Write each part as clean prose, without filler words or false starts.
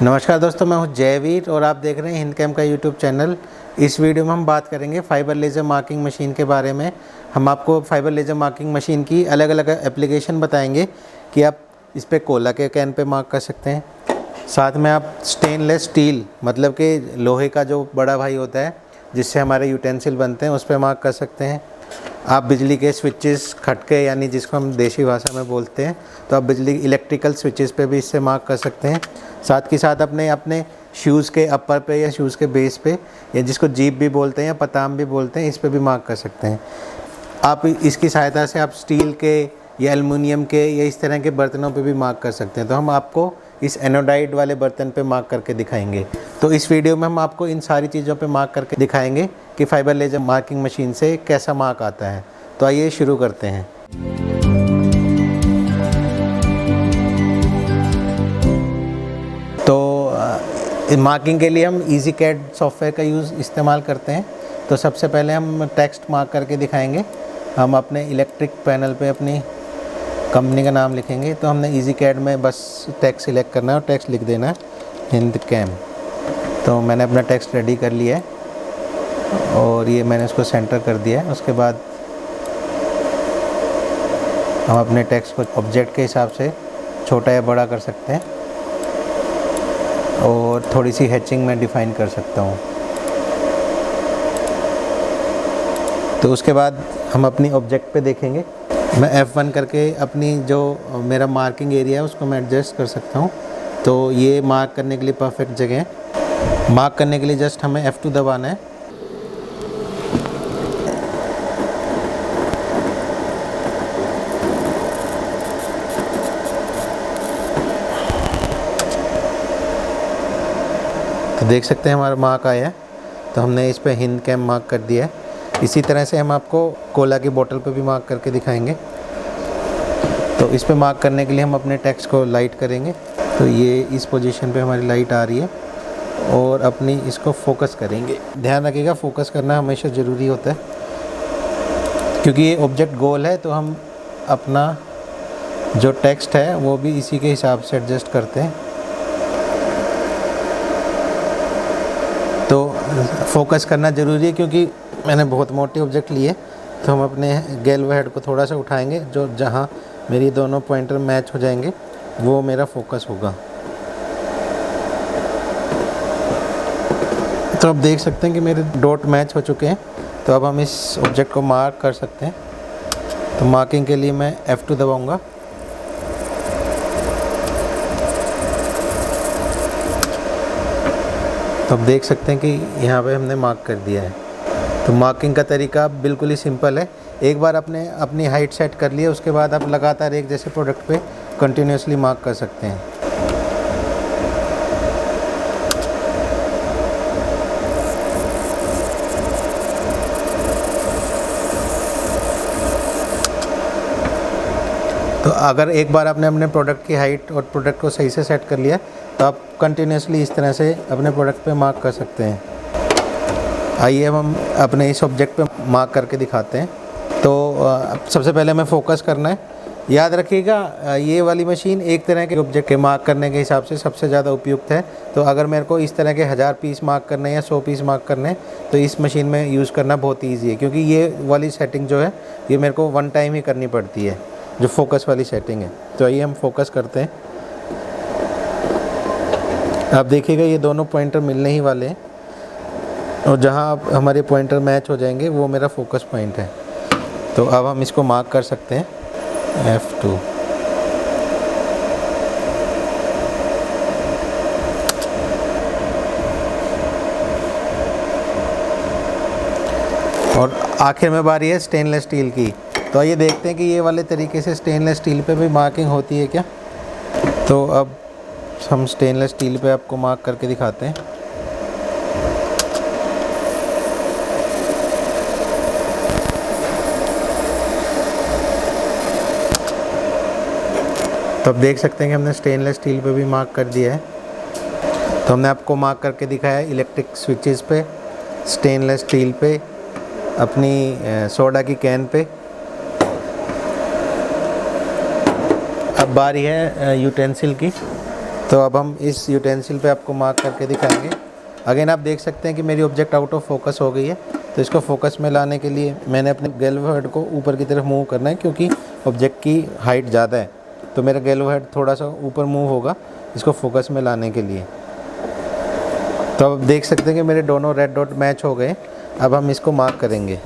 नमस्कार दोस्तों, मैं हूं जयवीर और आप देख रहे हैं हिंद कैम का यूट्यूब चैनल। इस वीडियो में हम बात करेंगे फाइबर लेज़र मार्किंग मशीन के बारे में। हम आपको फाइबर लेज़र मार्किंग मशीन की अलग अलग एप्लीकेशन बताएंगे कि आप इस पर कोला के कैन पे मार्क कर सकते हैं। साथ में आप स्टेनलेस स्टील मतलब कि लोहे का जो बड़ा भाई होता है जिससे हमारे यूटेंसिल बनते हैं उस पर मार्क कर सकते हैं। आप बिजली के स्विचेस खटके यानी जिसको हम देसी भाषा में बोलते हैं, तो आप बिजली इलेक्ट्रिकल स्विचेस पे भी इससे मार्क कर सकते हैं। साथ के साथ अपने शूज़ के अपर पे या शूज़ के बेस पे या जिसको जीप भी बोलते हैं या पताम भी बोलते हैं, इस पे भी मार्क कर सकते हैं। आप इसकी सहायता से आप स्टील के या एल्युमिनियम के या इस तरह के बर्तनों पे भी मार्क कर सकते हैं। तो हम आपको इस एनोडाइड वाले बर्तन पे मार्क करके दिखाएंगे। तो इस वीडियो में हम आपको इन सारी चीज़ों पे मार्क करके दिखाएंगे कि फाइबर लेज़र मार्किंग मशीन से कैसा मार्क आता है। तो आइए शुरू करते हैं। तो मार्किंग के लिए हम EasyCAD सॉफ्टवेयर का इस्तेमाल करते हैं। तो सबसे पहले हम टेक्स्ट मार्क करके दिखाएंगे। हम अपने इलेक्ट्रिक पैनल पे अपनी कंपनी का नाम लिखेंगे। तो हमने EasyCAD में बस टेक्स्ट सिलेक्ट करना है और टेक्स्ट लिख देना है हिंद कैम। तो मैंने अपना टेक्स्ट रेडी कर लिया है और ये मैंने इसको सेंटर कर दिया है। उसके बाद हम अपने टेक्स्ट को ऑब्जेक्ट के हिसाब से छोटा या बड़ा कर सकते हैं और थोड़ी सी हैचिंग में डिफ़ाइन कर सकता हूँ। तो उसके बाद हम अपनी ऑब्जेक्ट पे देखेंगे। मैं F1 करके अपनी जो मेरा मार्किंग एरिया है उसको मैं एडजस्ट कर सकता हूँ। तो ये मार्क करने के लिए परफेक्ट जगह है। मार्क करने के लिए जस्ट हमें F2 दबाना है। तो देख सकते हैं हमारा मार्क आया है। तो हमने इस पे हिंद कैम मार्क कर दिया है। इसी तरह से हम आपको कोला की बोतल पे भी मार्क करके दिखाएंगे। तो इस पे मार्क करने के लिए हम अपने टेक्स्ट को लाइट करेंगे। तो ये इस पोजीशन पे हमारी लाइट आ रही है और अपनी इसको फोकस करेंगे। ध्यान रखिएगा, फोकस करना हमेशा ज़रूरी होता है क्योंकि ये ऑब्जेक्ट गोल है। तो हम अपना जो टेक्स्ट है वो भी इसी के हिसाब से एडजस्ट करते हैं। तो फोकस करना ज़रूरी है क्योंकि मैंने बहुत मोटे ऑब्जेक्ट लिए। तो हम अपने गैल्व हेड को थोड़ा सा उठाएंगे, जो जहाँ मेरी दोनों पॉइंटर मैच हो जाएंगे वो मेरा फोकस होगा। तो अब देख सकते हैं कि मेरे डॉट मैच हो चुके हैं। तो अब हम इस ऑब्जेक्ट को मार्क कर सकते हैं। तो मार्किंग के लिए मैं F2 दबाऊँगा। तो अब देख सकते हैं कि यहाँ पे हमने मार्क कर दिया है। तो मार्किंग का तरीका बिल्कुल ही सिंपल है। एक बार आपने अपनी हाइट सेट कर लिया, उसके बाद आप लगातार एक जैसे प्रोडक्ट पे कंटिन्यूसली मार्क कर सकते हैं। तो अगर एक बार आपने अपने प्रोडक्ट की हाइट और प्रोडक्ट को सही से सेट कर लिया तो आप कंटिन्यूसली इस तरह से अपने प्रोडक्ट पे मार्क कर सकते हैं। आइए हम अपने इस ऑब्जेक्ट पे मार्क करके दिखाते हैं। तो सबसे पहले हमें फोकस करना है। याद रखिएगा, ये वाली मशीन एक तरह के ऑब्जेक्ट के मार्क करने के हिसाब से सबसे ज़्यादा उपयुक्त है। तो अगर मेरे को इस तरह के 1000 पीस मार्क करने या 100 पीस मार्क करने तो इस मशीन में यूज़ करना बहुत ईजी है क्योंकि ये वाली सेटिंग जो है ये मेरे को वन टाइम ही करनी पड़ती है, जो फोकस वाली सेटिंग है। तो आइए हम फोकस करते हैं। आप देखिएगा ये दोनों पॉइंटर मिलने ही वाले हैं और जहाँ हमारे पॉइंटर मैच हो जाएंगे वो मेरा फोकस पॉइंट है। तो अब हम इसको मार्क कर सकते हैं F2। और आखिर में बारी है स्टेनलेस स्टील की। तो आइए देखते हैं कि ये वाले तरीके से स्टेनलेस स्टील पे भी मार्किंग होती है क्या। तो अब हम स्टेनलेस स्टील पे आपको मार्क करके दिखाते हैं। तो अब देख सकते हैं कि हमने स्टेनलेस स्टील पे भी मार्क कर दिया है। तो हमने आपको मार्क करके दिखाया है इलेक्ट्रिक स्विचेस पे, स्टेनलेस स्टील पे, अपनी सोडा की कैन पे। अब बारी है यूटेंसिल की। तो तो अब हम इस यूटेंसिल पे आपको मार्क करके दिखाएंगे। अगेन आप देख सकते हैं कि मेरी ऑब्जेक्ट आउट ऑफ फोकस हो गई है। तो इसको फोकस में लाने के लिए मैंने अपने गैल्वो हेड को ऊपर की तरफ मूव करना है, क्योंकि ऑब्जेक्ट की हाइट ज़्यादा है तो मेरा गैल्वो हेड थोड़ा सा ऊपर मूव होगा इसको फोकस में लाने के लिए। तो अब देख सकते हैं कि मेरे दोनों रेड डॉट मैच हो गए। अब हम इसको मार्क करेंगे।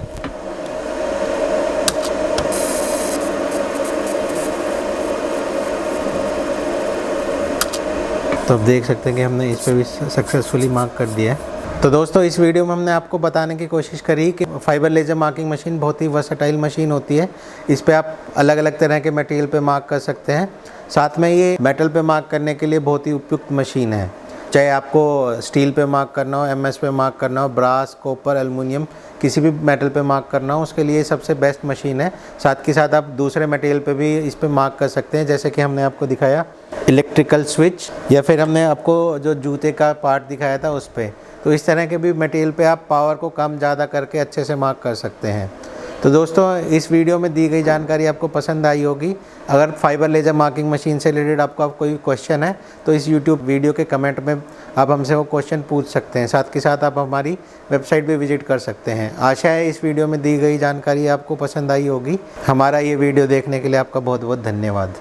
तो अब देख सकते हैं कि हमने इस पर भी सक्सेसफुली मार्क कर दिया है। तो दोस्तों इस वीडियो में हमने आपको बताने की कोशिश करी कि फाइबर लेज़र मार्किंग मशीन बहुत ही वर्सेटाइल मशीन होती है। इस पे आप अलग अलग तरह के मटेरियल पे मार्क कर सकते हैं। साथ में ये मेटल पे मार्क करने के लिए बहुत ही उपयुक्त मशीन है। चाहे आपको स्टील पे मार्क करना हो, एमएस पे मार्क करना हो, ब्रास, कॉपर, एल्युमिनियम, किसी भी मेटल पे मार्क करना हो, उसके लिए सबसे बेस्ट मशीन है। साथ के साथ आप दूसरे मटेरियल पे भी इस पे मार्क कर सकते हैं, जैसे कि हमने आपको दिखाया इलेक्ट्रिकल स्विच, या फिर हमने आपको जो जूते का पार्ट दिखाया था उस पर। तो इस तरह के भी मटेरियल पे आप पावर को कम ज़्यादा करके अच्छे से मार्क कर सकते हैं। तो दोस्तों इस वीडियो में दी गई जानकारी आपको पसंद आई होगी। अगर फाइबर लेज़र मार्किंग मशीन से रिलेटेड आपको कोई क्वेश्चन है तो इस यूट्यूब वीडियो के कमेंट में आप हमसे वो क्वेश्चन पूछ सकते हैं। साथ के साथ आप हमारी वेबसाइट भी विजिट कर सकते हैं। आशा है इस वीडियो में दी गई जानकारी आपको पसंद आई होगी। हमारा ये वीडियो देखने के लिए आपका बहुत बहुत धन्यवाद।